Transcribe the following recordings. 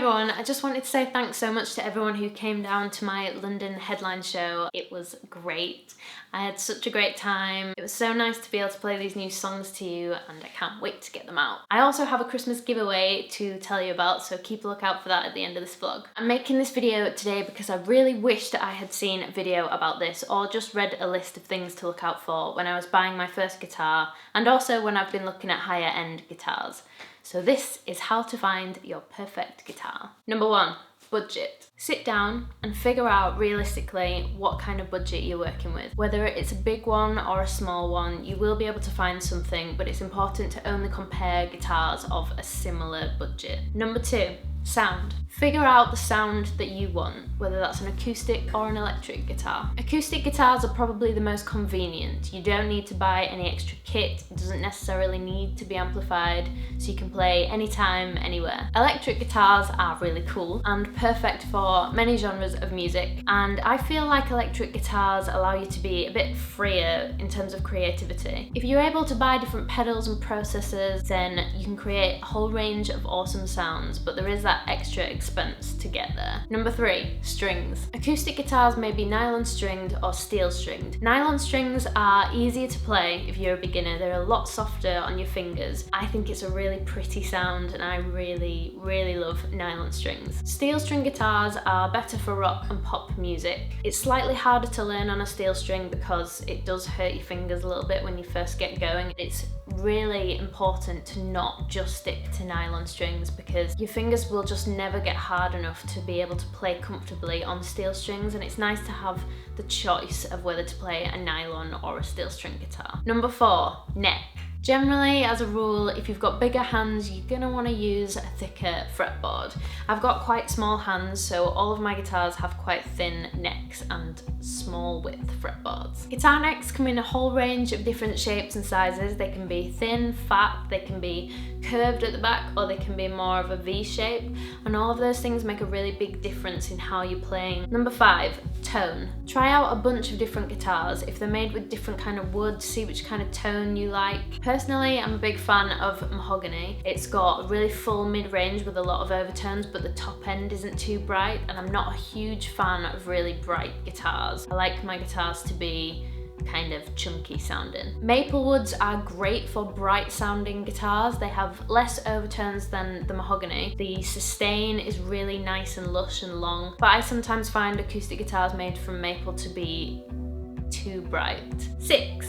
everyone, I just wanted to say thanks so much to everyone who came down to my London headline show. It was great. I had such a great time. It was so nice to be able to play these new songs to you and I can't wait to get them out. I also have a Christmas giveaway to tell you about, so keep a lookout for that at the end of this vlog. I'm making this video today because I really wished I had seen a video about this or just read a list of things to look out for when I was buying my first guitar and also when I've been looking at higher end guitars. So this is how to find your perfect guitar. Number 1, budget. Sit down and figure out realistically what kind of budget you're working with. Whether it's a big one or a small one, you will be able to find something, but it's important to only compare guitars of a similar budget. Number 2, sound. Figure out the sound that you want, whether that's an acoustic or an electric guitar. Acoustic guitars are probably the most convenient. You don't need to buy any extra kit, it doesn't necessarily need to be amplified, so you can play anytime, anywhere. Electric guitars are really cool and perfect for many genres of music, and I feel like electric guitars allow you to be a bit freer in terms of creativity. If you're able to buy different pedals and processors, then you can create a whole range of awesome sounds, but there is that extra expense to get there. Number 3, strings. Acoustic guitars may be nylon stringed or steel stringed. Nylon strings are easier to play if you're a beginner. They're a lot softer on your fingers. I think it's a really pretty sound and I really love nylon strings. Steel string guitars are better for rock and pop music. It's slightly harder to learn on a steel string because it does hurt your fingers a little bit when you first get going. It's really important to not just stick to nylon strings because your fingers will just never get hard enough to be able to play comfortably on steel strings, and it's nice to have the choice of whether to play a nylon or a steel string guitar. Number 4, neck. Generally, as a rule, if you've got bigger hands, you're gonna wanna use a thicker fretboard. I've got quite small hands, so all of my guitars have quite thin necks and small width fretboards. Guitar necks come in a whole range of different shapes and sizes. They can be thin, fat, they can be curved at the back, or they can be more of a V shape, and all of those things make a really big difference in how you're playing. Number 5, tone. Try out a bunch of different guitars. If they're made with different kind of wood, see which kind of tone you like. Personally, I'm a big fan of mahogany. It's got a really full mid-range with a lot of overtones, but the top end isn't too bright, and I'm not a huge fan of really bright guitars. I like my guitars to be kind of chunky sounding. Maple woods are great for bright sounding guitars. They have less overtones than the mahogany. The sustain is really nice and lush and long, but I sometimes find acoustic guitars made from maple to be too bright. 6,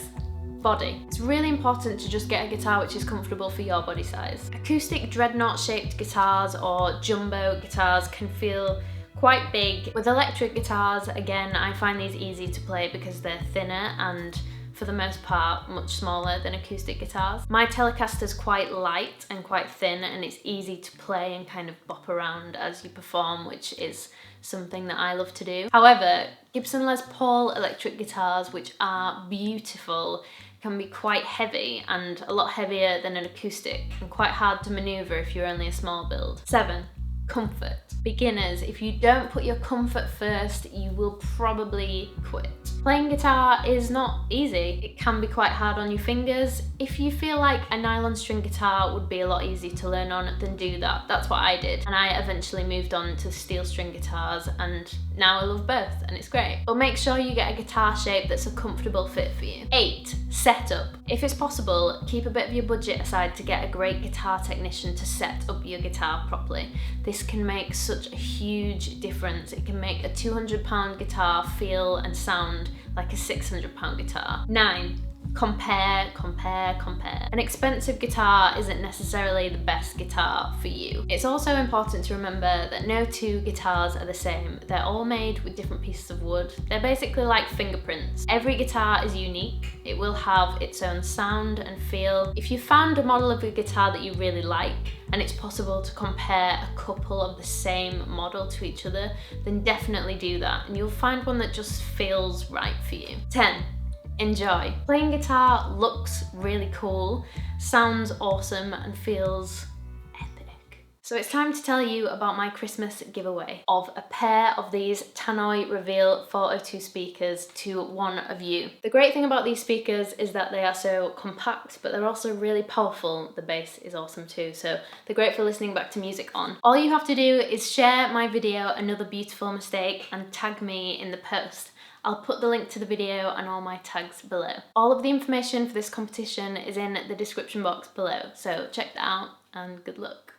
body. It's really important to just get a guitar which is comfortable for your body size. Acoustic dreadnought shaped guitars or jumbo guitars can feel quite big. With electric guitars, again, I find these easy to play because they're thinner and for the most part much smaller than acoustic guitars. My Telecaster's quite light and quite thin, and it's easy to play and kind of bop around as you perform, which is something that I love to do. However, Gibson Les Paul electric guitars, which are beautiful, can be quite heavy and a lot heavier than an acoustic and quite hard to maneuver if you're only a small build. 7, comfort. Beginners, if you don't put your comfort first, you will probably quit. Playing guitar is not easy. It can be quite hard on your fingers. If you feel like a nylon string guitar would be a lot easier to learn on, then do that. That's what I did. And I eventually moved on to steel string guitars, and now I love both, and it's great. But make sure you get a guitar shape that's a comfortable fit for you. 8, setup. If it's possible, keep a bit of your budget aside to get a great guitar technician to set up your guitar properly. This can make such a huge difference. It can make a £200 guitar feel and sound like a £600 guitar. 9, compare. An expensive guitar isn't necessarily the best guitar for you. It's also important to remember that no two guitars are the same. They're all made with different pieces of wood. They're basically like fingerprints. Every guitar is unique. It will have its own sound and feel. If you found a model of a guitar that you really like, and it's possible to compare a couple of the same model to each other, then definitely do that, and you'll find one that just feels right for you. 10, enjoy. Playing guitar looks really cool, sounds awesome, and feels epic. So it's time to tell you about my Christmas giveaway of a pair of these Tannoy Reveal 402 speakers to one of you. The great thing about these speakers is that they are so compact, but they're also really powerful. The bass is awesome too, so they're great for listening back to music on. All you have to do is share my video, Another Beautiful Mistake, and tag me in the post. I'll put the link to the video and all my tags below. All of the information for this competition is in the description box below, so check that out and good luck.